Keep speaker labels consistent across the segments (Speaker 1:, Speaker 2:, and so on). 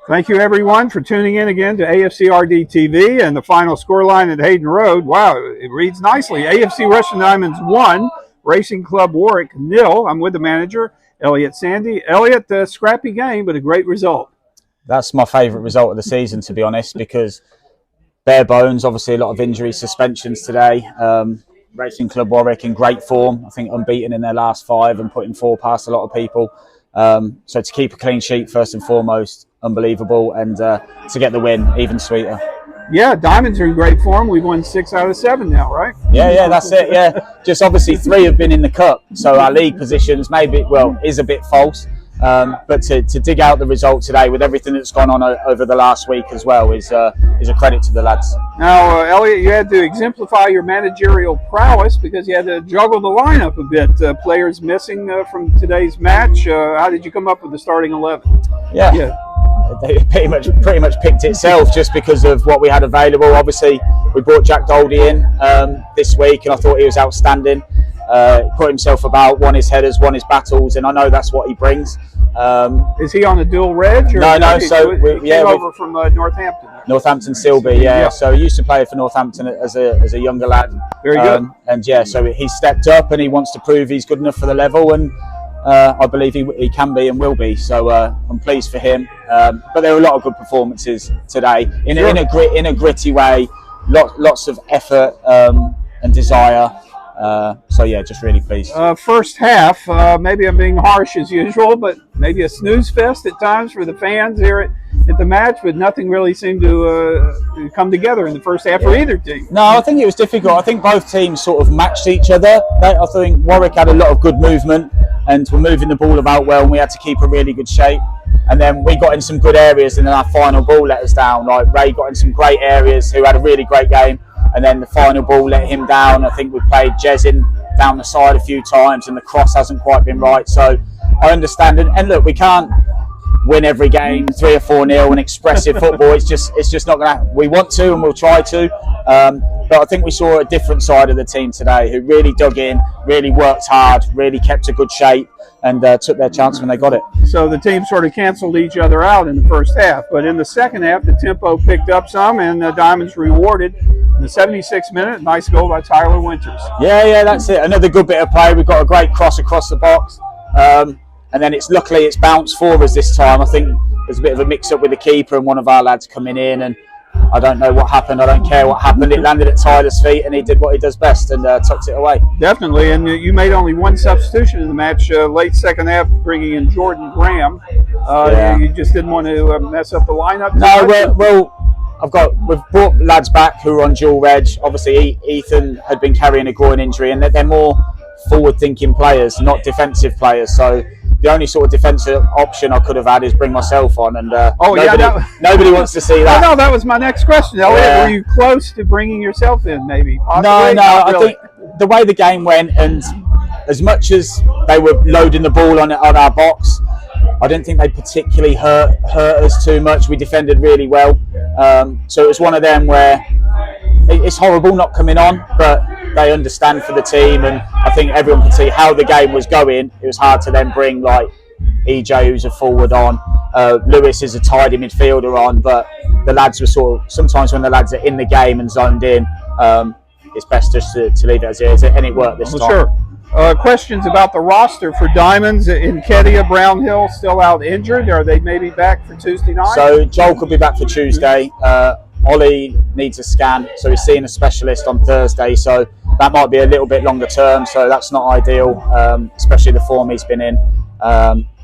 Speaker 1: Thank you, everyone, for tuning in again to AFCRDTV and the final scoreline at Hayden Road. Wow, it reads nicely. AFC Rushden Diamonds 1, Racing Club Warwick 0. I'm with the manager, Elliot Sandy. Elliot, a scrappy game, but a great result.
Speaker 2: That's my favourite result of the season, to be honest, because bare bones, obviously a lot of injuries, suspensions today. Racing Club Warwick in great form, I think unbeaten in their last 5 and putting 4 past a lot of people. So to keep a clean sheet first and foremost, unbelievable, and to get the win, even sweeter.
Speaker 1: Yeah, Diamonds are in great form. We've won 6 out of 7 now, right?
Speaker 2: Yeah, that's it. Yeah, just obviously 3 have been in the cup, so our league positions maybe is a bit false. But to dig out the result today with everything that's gone on over the last week as well is a credit to the lads.
Speaker 1: Now, Elliot, you had to exemplify your managerial prowess because you had to juggle the lineup a bit. Players missing from today's match. How did you come up with the starting 11?
Speaker 2: Yeah. They pretty much picked itself just because of what we had available. Obviously, we brought Jack Doldy in this week, and I thought he was outstanding. Put himself about, won his headers, won his battles, and I know that's what he brings.
Speaker 1: Is he on a dual reg? Or
Speaker 2: no. So
Speaker 1: we came over from Northampton.
Speaker 2: Northampton Silby, yeah. So he used to play for Northampton as a younger lad.
Speaker 1: Very good.
Speaker 2: And yeah, so he stepped up and he wants to prove he's good enough for the level, and I believe he can be and will be. So I'm pleased for him. But there were a lot of good performances today in a gritty way. Lots of effort and desire. So yeah, just really pleased.
Speaker 1: First half, maybe I'm being harsh as usual, but maybe a snooze fest at times for the fans here at the match, but nothing really seemed to come together in the first half for either team.
Speaker 2: No, I think it was difficult. I think both teams sort of matched each other. I think Warwick had a lot of good movement and were moving the ball about well, and we had to keep a really good shape. And then we got in some good areas, and then our final ball let us down. Like Ray got in some great areas, who had a really great game. And then the final ball let him down. I think we played Jez in down the side a few times, and the cross hasn't quite been right. So I understand it. And look, we can't win every game 3 or 4-0 and expressive football. It's just not going to happen. We want to, and we'll try to. But I think we saw a different side of the team today, who really dug in, really worked hard, really kept a good shape, and took their chance when they got it.
Speaker 1: So the team sort of canceled each other out in the first half. But in the second half, the tempo picked up some, and the Diamonds rewarded. In the 76th minute, nice goal by Tyler Winters.
Speaker 2: Yeah, that's it. Another good bit of play. We've got a great cross across the box. And then luckily it's bounced for us this time. I think there's a bit of a mix-up with the keeper and one of our lads coming in, and I don't know what happened. I don't care what happened. It landed at Tyler's feet, and he did what he does best and tucked it away.
Speaker 1: Definitely, and you made only one substitution in the match, late second half, bringing in Jordan Graham. You just didn't want to mess up the lineup.
Speaker 2: No, we've brought lads back who are on dual reg. Obviously, Ethan had been carrying a groin injury, and they're more forward-thinking players, not defensive players. So the only sort of defensive option I could have had is bring myself on, and nobody wants to see that.
Speaker 1: No, that was my next question, Elliot. Yeah. Were you close to bringing yourself in, maybe? Possibly?
Speaker 2: No. I think the way the game went, and as much as they were loading the ball on our box, I didn't think they particularly hurt us too much. We defended really well. So it was one of them where it's horrible not coming on, but they understand for the team, and I think everyone could see how the game was going. It was hard to then bring like EJ, who's a forward, on. Lewis is a tidy midfielder on, but the lads were sort of, sometimes when the lads are in the game and zoned in, it's best just to leave it as it is, and it worked this time.
Speaker 1: Sure. Questions about the roster for Diamonds. In Kedia, Brownhill still out injured. Are they maybe back for Tuesday night?
Speaker 2: So Joel could be back for Tuesday. Ollie needs a scan, so he's seeing a specialist on Thursday. So that might be a little bit longer term. So that's not ideal, especially the form he's been in.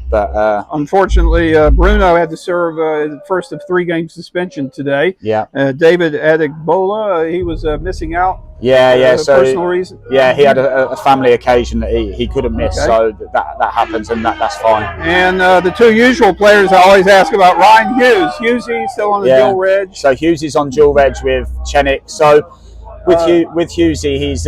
Speaker 2: But
Speaker 1: unfortunately, Bruno had to serve the first of 3-game suspension today.
Speaker 2: Yeah.
Speaker 1: David Adigbola, he was missing out.
Speaker 2: Yeah. So
Speaker 1: personal reason.
Speaker 2: Yeah, he had a family occasion that he couldn't miss. Okay. So that happens, and that's fine.
Speaker 1: And the 2 usual players I always ask about: Ryan Hughes. Hughesy still on the dual reg.
Speaker 2: So Hughesy's on dual reg with Chenik. So with Hughesy, he's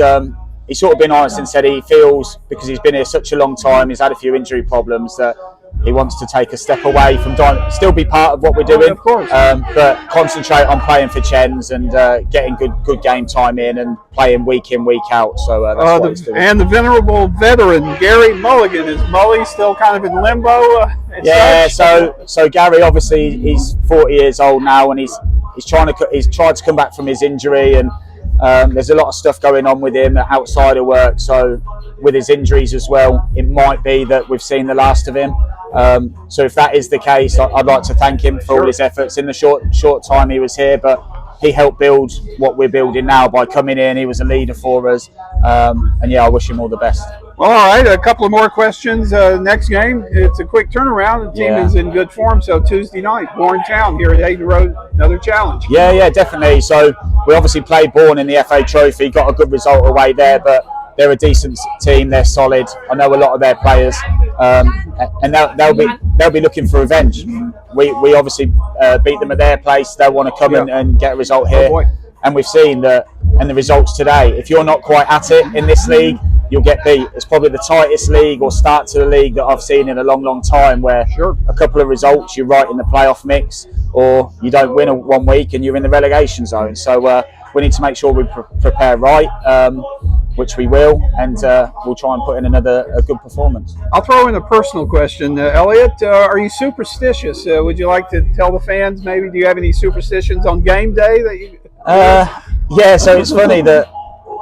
Speaker 2: sort of been honest and said he feels, because he's been here such a long time, he's had a few injury problems, that he wants to take a step away from still be part of what we're doing,
Speaker 1: of course.
Speaker 2: but concentrate on playing for Chens and getting good game time in and playing week in, week out. So that's what he's doing.
Speaker 1: And the venerable veteran Gary Mulligan, is Mully still kind of in limbo?
Speaker 2: Yeah, so Gary, obviously he's 40 years old now, and he's tried to come back from his injury, and there's a lot of stuff going on with him outside of work. So with his injuries as well, it might be that we've seen the last of him. So if that is the case, I'd like to thank him for all his efforts in the short time he was here, but he helped build what we're building now by coming in. He was a leader for us, and yeah, I wish him all the best.
Speaker 1: Well, all right, a couple of more questions. Next game, it's a quick turnaround. The team is in good form, so Tuesday night, Bourne Town here at Aidan Road, another challenge.
Speaker 2: Yeah, definitely. So we obviously played Bourne in the FA Trophy, got a good result away there, but they're a decent team. They're solid. I know a lot of their players, and they'll be looking for revenge. We obviously beat them at their place. They'll want to come and get a result here, and we've seen that. And the results today. If you're not quite at it in this league, you'll get beat. It's probably the tightest league or start to the league that I've seen in a long time, where a couple of results you're right in the playoff mix, or you don't win one week and you're in the relegation zone. So we need to make sure we prepare right, which we will, and we'll try and put in a good performance.
Speaker 1: I'll throw in a personal question. Elliot, are you superstitious? Would you like to tell the fans maybe, do you have any superstitions on game day that you...
Speaker 2: Yeah, so it's funny that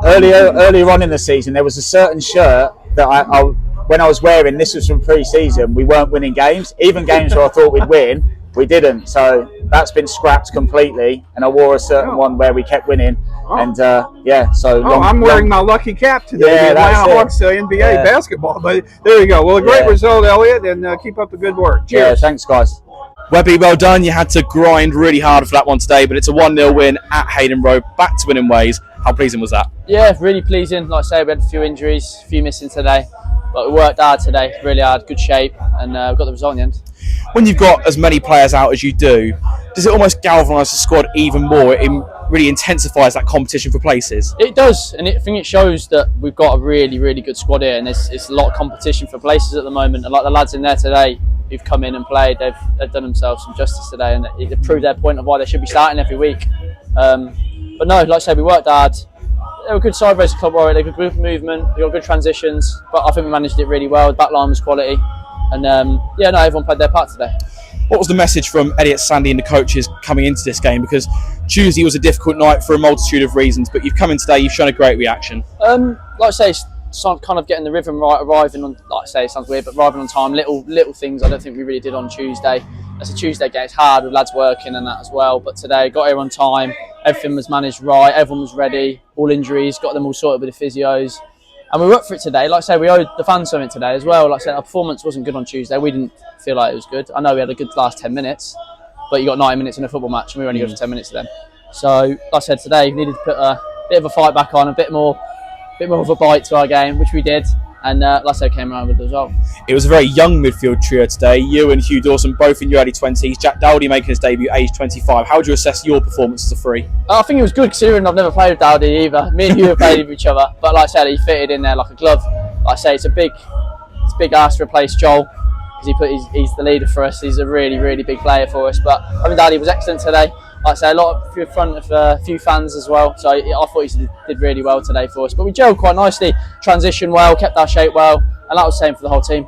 Speaker 2: earlier on in the season, there was a certain shirt that when I was wearing, this was from pre-season, we weren't winning games. Even games where I thought we'd win, we didn't. So that's been scrapped completely, and I wore a certain one where we kept winning. And I'm wearing my lucky cap today.
Speaker 1: Yeah, the Atlanta Hawks NBA basketball. But there you go. Well, a great result, Elliot, and keep up the good work. Cheers.
Speaker 2: Yeah, thanks, guys.
Speaker 3: Webby, well done. You had to grind really hard for that one today, but it's a 1-0 win at Hayden Road, back to winning ways. How pleasing was that?
Speaker 4: Yeah, really pleasing. Like I say, we had a few injuries, a few missing today, but we worked hard today, really hard, good shape, and we got the result in the end.
Speaker 3: When you've got as many players out as you do, does it almost galvanise the squad even more? It really intensifies that competition for places?
Speaker 4: It does, and I think it shows that we've got a really good squad here, and it's a lot of competition for places at the moment. And like the lads in there today who've come in and played, they've done themselves some justice today, and they've proved their point of why they should be starting every week. But no, like I say, we worked hard. They were a good side, Racing Club Warwick. They got good movement, they got good transitions, but I think we managed it really well. The back line was quality, and everyone played their part today.
Speaker 3: What was the message from Elliot, Sandy and the coaches coming into this game? Because Tuesday was a difficult night for a multitude of reasons, but you've come in today, you've shown a great reaction.
Speaker 4: Like I say, it's kind of getting the rhythm right, arriving on, like I say, it sounds weird, but arriving on time, little things I don't think we really did on Tuesday. It's a Tuesday game, it's hard with lads working and that as well, but today got here on time, everything was managed right, everyone was ready, all injuries, got them all sorted with the physios. And we were up for it today. Like I say, we owed the fans something today as well. Like I said, our performance wasn't good on Tuesday. We didn't feel like it was good. I know we had a good last 10 minutes, but you got 90 minutes in a football match and we were only good for 10 minutes then. So, like I said, today we needed to put a bit of a fight back on, a bit more of a bite to our game, which we did. And like I said, came around with the result.
Speaker 3: It was a very young midfield trio today. You and Hugh Dawson, both in your early 20s. Jack Dowdy making his debut aged 25. How would you assess your performance as a free?
Speaker 4: I think it was good considering I've never played with Dowdy either. Me and Hugh have played with each other. But like I said, he fitted in there like a glove. Like I say, it's a big ask to replace Joel, because he's the leader for us. He's a really big player for us. But I think Dowdy was excellent today. Like I say, in front of a few fans as well. So I thought he did really well today for us. But we gelled quite nicely, transitioned well, kept our shape well, and that was the same for the whole team.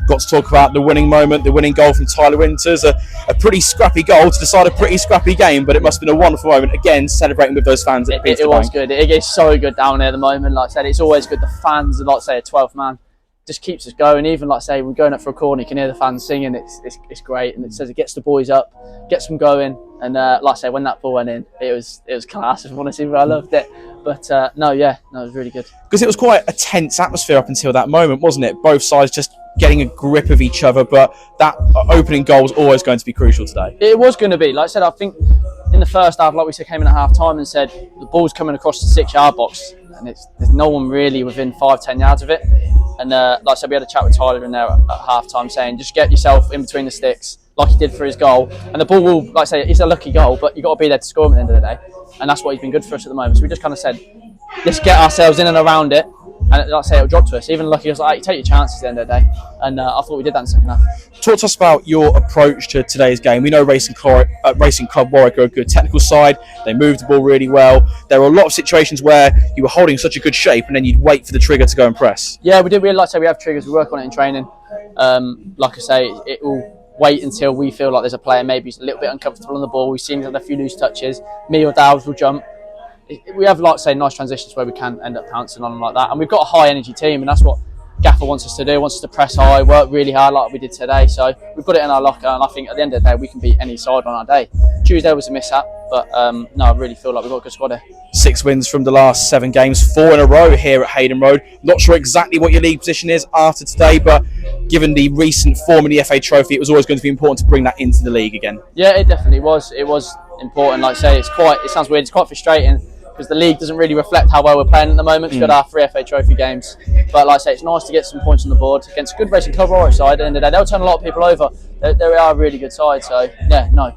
Speaker 3: Got to talk about the winning moment, the winning goal from Tyler Winters. A pretty scrappy goal to decide a pretty scrappy game, but it must have been a wonderful moment. Again, celebrating with those fans at
Speaker 4: It was good. It is so good down there at the moment. Like I said, it's always good. The fans, like I say, a 12th man, just keeps us going. Even like I say, we're going up for a corner, you can hear the fans singing. It's great, and it says it gets the boys up, gets them going. And like I say, when that ball went in, it was class. If I want to see, I loved it. But it was really good.
Speaker 3: Because it was quite a tense atmosphere up until that moment, wasn't it? Both sides just getting a grip of each other, but that opening goal was always going to be crucial today.
Speaker 4: It was going to be. Like I said, I think in the first half, like we said, came in at half time and said the ball's coming across the 6-yard box, and there's no one really within 5-10 yards of it. And like I said, we had a chat with Tyler in there at half time saying, just get yourself in between the sticks, like he did for his goal. And the ball will, like I say, it's a lucky goal, but you've got to be there to score him at the end of the day. And that's what he's been good for us at the moment. So we just kind of said, let's get ourselves in and around it, and like I say, it'll drop to us. Even lucky, I was like, take your chances at the end of the day, and I thought we did that in the second half.
Speaker 3: Talk to us about your approach to today's game. We know Racing Club Warwick are a good technical side. They move the ball really well. There were a lot of situations where you were holding such a good shape and then you'd wait for the trigger to go and press.
Speaker 4: Yeah, we did. We like to say we have triggers. We work on it in training. Like I say, it will wait until we feel like there's a player maybe a little bit uncomfortable on the ball. We've seen a few loose touches. Me or Dowes will jump. We have, like say, nice transitions where we can end up pouncing on them like that. And we've got a high energy team, and that's what Gaffer wants us to do. Wants us to press high, work really hard like we did today. So we've got it in our locker, and I think at the end of the day we can beat any side on our day. Tuesday was a mishap, but no, I really feel like we've got a good squad here.
Speaker 3: 6 wins from the last 7 games, 4 in a row here at Hayden Road. Not sure exactly what your league position is after today, but given the recent form in the FA Trophy, it was always going to be important to bring that into the league again.
Speaker 4: Yeah, it definitely was. It was important. Like I say, it sounds weird. It's quite frustrating because the league doesn't really reflect how well we're playing at the moment. We've got our 3 FA Trophy games, but like I say, it's nice to get some points on the board against a good Racing Club Warwick side. At the end of the day, they'll turn a lot of people over. They are a really good side. So yeah, no.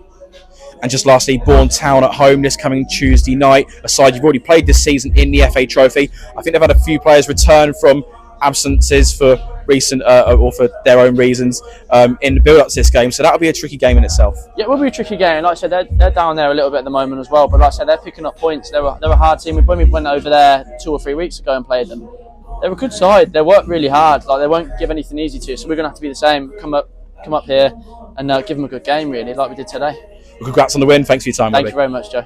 Speaker 3: And just lastly, Bourne Town at home this coming Tuesday night. A side you've already played this season in the FA Trophy. I think they've had a few players return from absences for recent or for their own reasons in the build-up to this game. So that'll be a tricky game in itself.
Speaker 4: Yeah, it will be a tricky game. Like I said, they're down there a little bit at the moment as well. But like I said, they're picking up points. They're a hard team. When we went over there 2 or 3 weeks ago and played them, they're a good side. They work really hard. Like they won't give anything easy to us. So we're going to have to be the same. Come up here and give them a good game, really, like we did today.
Speaker 3: Well, congrats on the win. Thanks for your time,
Speaker 4: Thank
Speaker 3: Robbie.
Speaker 4: you very much, Joe.